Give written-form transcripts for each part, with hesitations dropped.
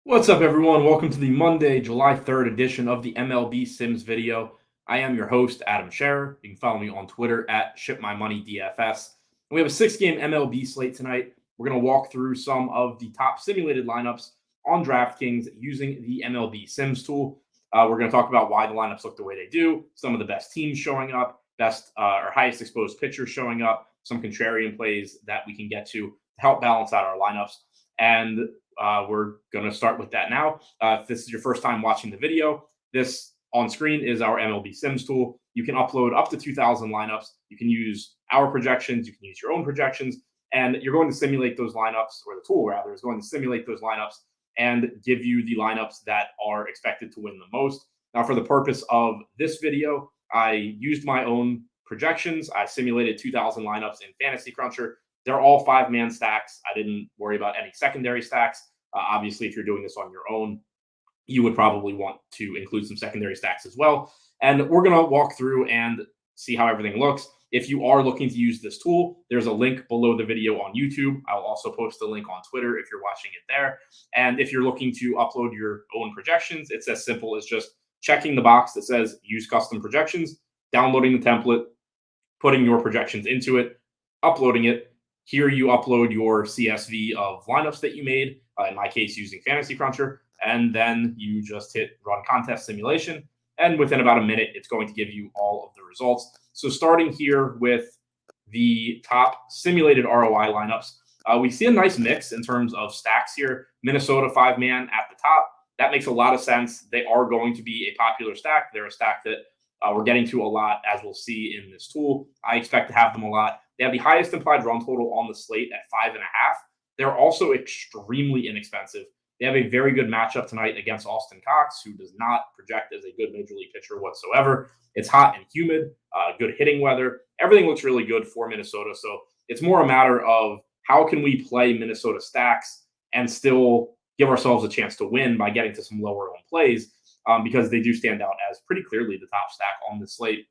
What's up, everyone? Welcome to the Monday, July 3rd edition of the MLB Sims video. I am your host, Adam Scherer. You can follow me on Twitter at ShipMyMoneyDFS. We have a six-game MLB slate tonight. We're going to walk through some of the top simulated lineups on DraftKings using the MLB Sims Tool. We're going to talk about why the lineups look the way they do, some of the best teams showing up, best or highest exposed pitchers showing up, some contrarian plays that we can get to help balance out our lineups. And we're going to start with that now. If this is your first time watching the video, this on screen is our MLB Sims tool. You can upload up to 2,000 lineups. You can use our projections. You can use your own projections. And you're going to simulate those lineups, or the tool rather, is going to simulate those lineups and give you the lineups that are expected to win the most. Now, for the purpose of this video, I used my own projections. I simulated 2,000 lineups in Fantasy Cruncher. They're all five-man stacks. I didn't worry about any secondary stacks. Obviously, if you're doing this on your own, you would probably want to include some secondary stacks as well. And we're going to walk through and see how everything looks. If you are looking to use this tool, there's a link below the video on YouTube. I'll also post the link on Twitter if you're watching it there. And if you're looking to upload your own projections, it's as simple as just checking the box that says use custom projections, downloading the template, putting your projections into it, uploading it. Here you upload your CSV of lineups that you made, in my case using Fantasy Cruncher, and then you just hit run contest simulation. And within about a minute, it's going to give you all of the results. So starting here with the top simulated ROI lineups, we see a nice mix in terms of stacks here. Minnesota five-man at the top. That makes a lot of sense. They are going to be a popular stack. They're a stack that we're getting to a lot, as we'll see in this tool. I expect to have them a lot. They have the highest implied run total on the slate at 5.5. They're also extremely inexpensive. They have a very good matchup tonight against Austin Cox, who does not project as a good major league pitcher whatsoever. It's hot and humid, good hitting weather. Everything looks really good for Minnesota. So it's more a matter of how can we play Minnesota stacks and still give ourselves a chance to win by getting to some lower owned plays, because they do stand out as pretty clearly the top stack on the slate.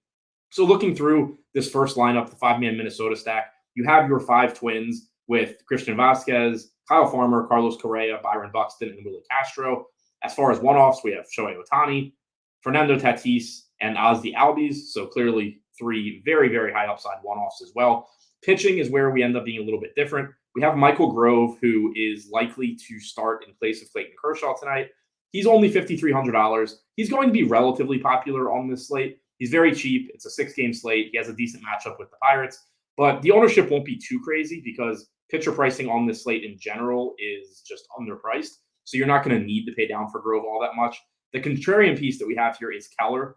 So looking through this first lineup, the five-man Minnesota stack, you have your five twins with Christian Vasquez, Kyle Farmer, Carlos Correa, Byron Buxton, and Willie Castro. As far as one-offs, we have Shohei Ohtani, Fernando Tatis, and Ozzy Albies. So clearly three very, very high upside one-offs as well. Pitching is where we end up being a little bit different. We have Michael Grove, who is likely to start in place of Clayton Kershaw tonight. He's only $5,300. He's going to be relatively popular on this slate. He's very cheap. It's a six-game slate. He has a decent matchup with the Pirates, but the ownership won't be too crazy because pitcher pricing on this slate in general is just underpriced. So you're not going to need to pay down for Grove all that much. The contrarian piece that we have here is Keller.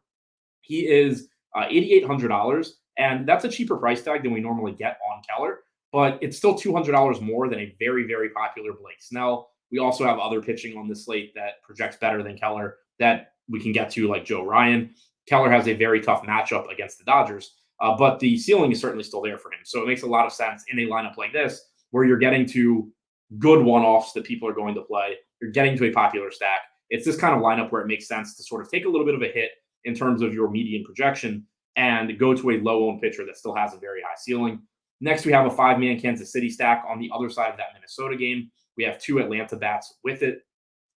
He is $8,800, and that's a cheaper price tag than we normally get on Keller, but it's still $200 more than a very, very popular Blake Snell. We also have other pitching on this slate that projects better than Keller that we can get to, like Joe Ryan. Keller has a very tough matchup against the Dodgers, but the ceiling is certainly still there for him. So it makes a lot of sense in a lineup like this where you're getting to good one-offs that people are going to play. You're getting to a popular stack. It's this kind of lineup where it makes sense to sort of take a little bit of a hit in terms of your median projection and go to a low-owned pitcher that still has a very high ceiling. Next, we have a five-man Kansas City stack on the other side of that Minnesota game. We have two Atlanta bats with it.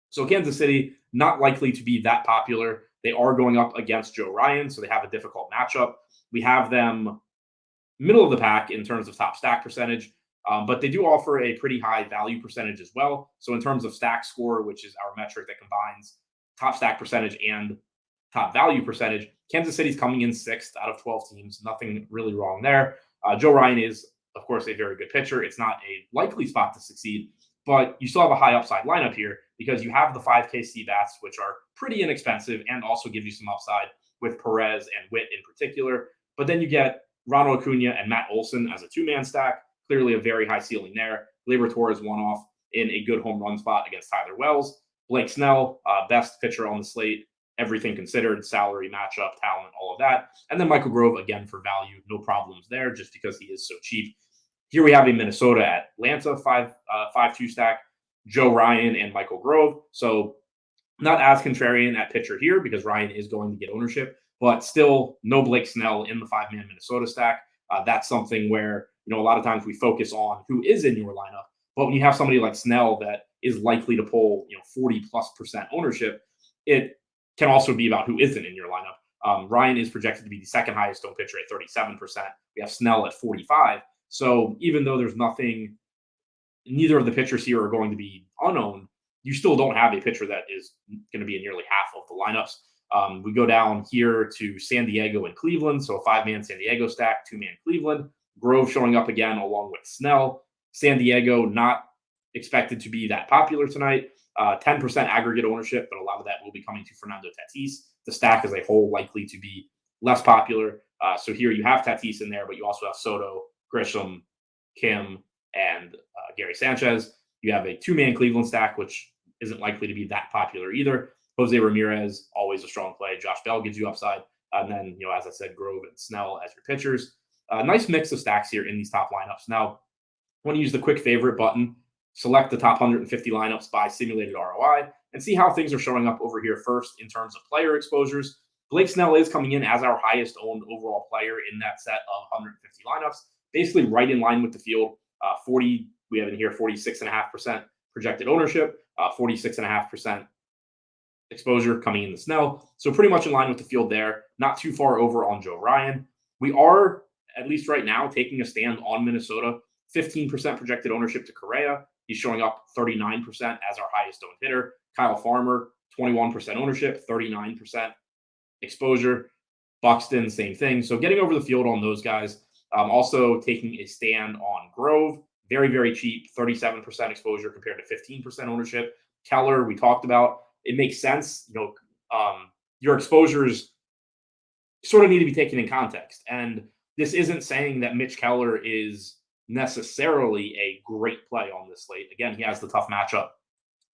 So Kansas City, not likely to be that popular. They are going up against Joe Ryan, so they have a difficult matchup. We have them middle of the pack in terms of top stack percentage, but they do offer a pretty high value percentage as well. So in terms of stack score, which is our metric that combines top stack percentage and top value percentage, Kansas City's coming in sixth out of 12 teams. Nothing really wrong there. Joe Ryan is, of course, a very good pitcher. It's not a likely spot to succeed, but you still have a high upside lineup here because you have the 5KC bats, which are pretty inexpensive and also give you some upside with Perez and Witt in particular. But then you get Ronald Acuna and Matt Olson as a two-man stack, clearly a very high ceiling there. Gleyber Torres one-off in a good home run spot against Tyler Wells. Blake Snell, best pitcher on the slate, everything considered, salary, matchup, talent, all of that. And then Michael Grove, again, for value, no problems there just because he is so cheap. Here we have a Minnesota Atlanta 5-2 stack, Joe Ryan and Michael Grove. So not as contrarian at pitcher here because Ryan is going to get ownership, but still no Blake Snell in the five-man Minnesota stack. That's something where, a lot of times we focus on who is in your lineup. But when you have somebody like Snell that is likely to pull 40+% ownership, it can also be about who isn't in your lineup. Ryan is projected to be the second highest owned pitcher at 37%. We have Snell at 45. So even though there's nothing, neither of the pitchers here are going to be unowned, you still don't have a pitcher that is going to be in nearly half of the lineups. We go down here to San Diego and Cleveland. So a 5-man San Diego stack, 2-man Cleveland. Grove showing up again along with Snell. San Diego not expected to be that popular tonight. 10% aggregate ownership, but a lot of that will be coming to Fernando Tatis. The stack as a whole likely to be less popular. So here you have Tatis in there, but you also have Soto, Grisham, Kim, and Gary Sanchez. You have a 2-man Cleveland stack, which isn't likely to be that popular either. Jose Ramirez, always a strong play. Josh Bell gives you upside. And then, as I said, Grove and Snell as your pitchers. Nice mix of stacks here in these top lineups. Now, when you use the quick favorite button, select the top 150 lineups by simulated ROI and see how things are showing up over here first in terms of player exposures. Blake Snell is coming in as our highest owned overall player in that set of 150 lineups, basically right in line with the field. We have in here 46.5% projected ownership, 46.5% exposure coming in the Snell. So pretty much in line with the field there, not too far over on Joe Ryan. We are, at least right now, taking a stand on Minnesota. 15% projected ownership to Correa. He's showing up 39% as our highest owned hitter. Kyle Farmer, 21% ownership, 39% exposure. Buxton, same thing. So getting over the field on those guys. Also taking a stand on Grove. Very, very cheap, 37% exposure compared to 15% ownership. Keller, we talked about. It makes sense. Your exposures sort of need to be taken in context. And this isn't saying that Mitch Keller is necessarily a great play on this slate. Again, he has the tough matchup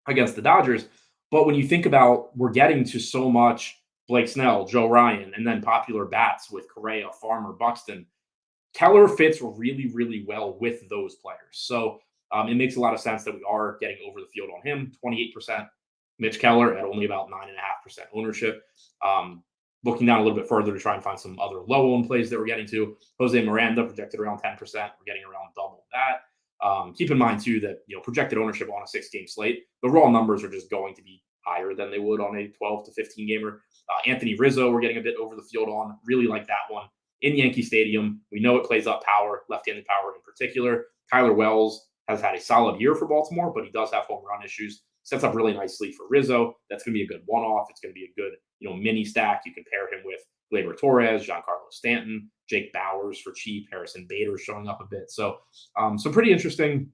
against the Dodgers. But when you think about, we're getting to so much Blake Snell, Joe Ryan, and then popular bats with Correa, Farmer, Buxton, Keller fits really, really well with those players. So it makes a lot of sense that we are getting over the field on him. 28% Mitch Keller at only about 9.5% ownership. Looking down a little bit further to try and find some other low-owned plays that we're getting to. Jose Miranda projected around 10%. We're getting around double that. Keep in mind, too, that projected ownership on a 6-game slate, the raw numbers are just going to be higher than they would on a 12 to 15-gamer. Anthony Rizzo, we're getting a bit over the field on. Really like that one. In Yankee Stadium, we know it plays up power, left-handed power in particular. Tyler Wells has had a solid year for Baltimore, but he does have home run issues. Sets up really nicely for Rizzo. That's going to be a good one-off. It's going to be a good, mini stack. You can pair him with Gleyber Torres, Giancarlo Stanton, Jake Bowers for cheap, Harrison Bader showing up a bit. So some pretty interesting,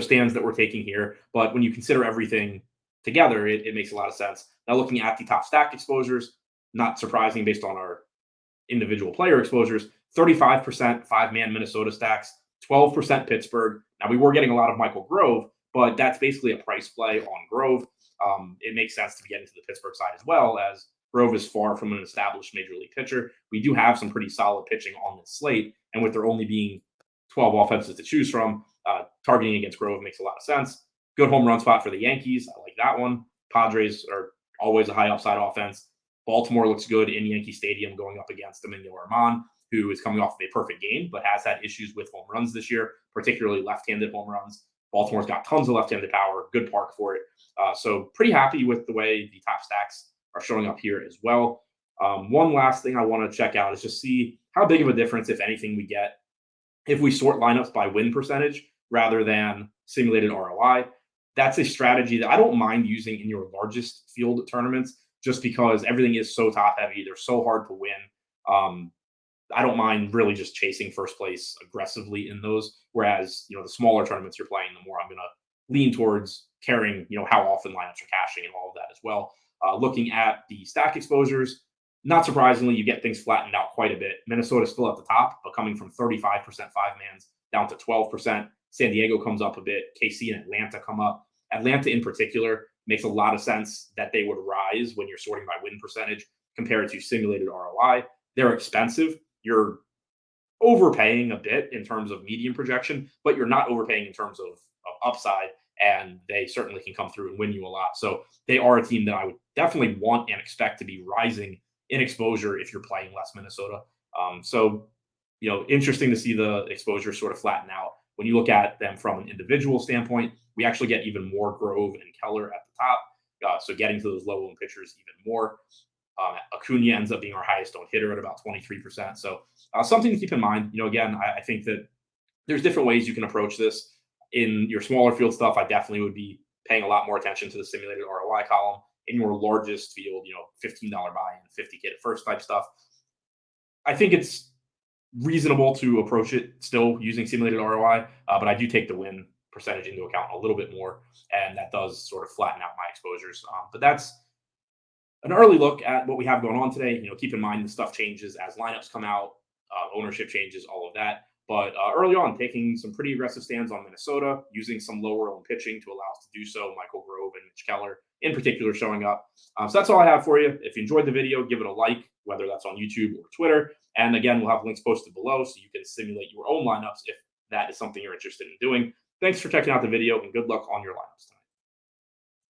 stands that we're taking here. But when you consider everything together, it makes a lot of sense. Now looking at the top stack exposures, not surprising based on our individual player exposures, 35% 5-man Minnesota stacks, 12% Pittsburgh. Now we were getting a lot of Michael Grove, but that's basically a price play on Grove. It makes sense to get into the Pittsburgh side as well, as Grove is far from an established major league pitcher. We do have some pretty solid pitching on this slate, and with there only being 12 offenses to choose from, targeting against Grove makes a lot of sense. Good home run spot for the Yankees. I like that one. Padres are always a high upside offense. Baltimore looks good in Yankee Stadium going up against Domingo Germán, who is coming off of a perfect game, but has had issues with home runs this year, particularly left-handed home runs. Baltimore's got tons of left-handed power, good park for it. So pretty happy with the way the top stacks are showing up here as well. One last thing I want to check out is just see how big of a difference, if anything, we get if we sort lineups by win percentage rather than simulated ROI. That's a strategy that I don't mind using in your largest field tournaments, just because everything is so top heavy. They're so hard to win. I don't mind really just chasing first place aggressively in those. Whereas, the smaller tournaments you're playing, the more I'm going to lean towards caring, how often lineups are cashing and all of that as well. Looking at the stack exposures, not surprisingly, you get things flattened out quite a bit. Minnesota's still at the top, but coming from 35% 5-mans down to 12%. San Diego comes up a bit. KC and Atlanta come up. Atlanta in particular makes a lot of sense that they would rise when you're sorting by win percentage compared to simulated ROI. They're expensive. You're overpaying a bit in terms of median projection, but you're not overpaying in terms of upside, and they certainly can come through and win you a lot. So they are a team that I would definitely want and expect to be rising in exposure if you're playing less Minnesota. So interesting to see the exposure sort of flatten out. when you look at them from an individual standpoint, we actually get even more Grove and Keller at the top. So getting to those low-owned pitchers even more. Acuna ends up being our highest owned hitter at about 23%. So something to keep in mind. Again, I think that there's different ways you can approach this. In your smaller field stuff, I definitely would be paying a lot more attention to the simulated ROI column. In your largest field, $15 buy-in, $50K at first type stuff, I think it's reasonable to approach it still using simulated ROI, but I do take the win percentage into account a little bit more, and that does sort of flatten out my exposures. But that's an early look at what we have going on today. Keep in mind the stuff changes as lineups come out, ownership changes, all of that. But early on, taking some pretty aggressive stands on Minnesota, using some lower owned pitching to allow us to do so. Michael Grove and Mitch Keller in particular showing up. So that's all I have for you. If you enjoyed the video, give it a like, whether that's on YouTube or Twitter. And again, we'll have links posted below so you can simulate your own lineups if that is something you're interested in doing. Thanks for checking out the video, and good luck on your lineups.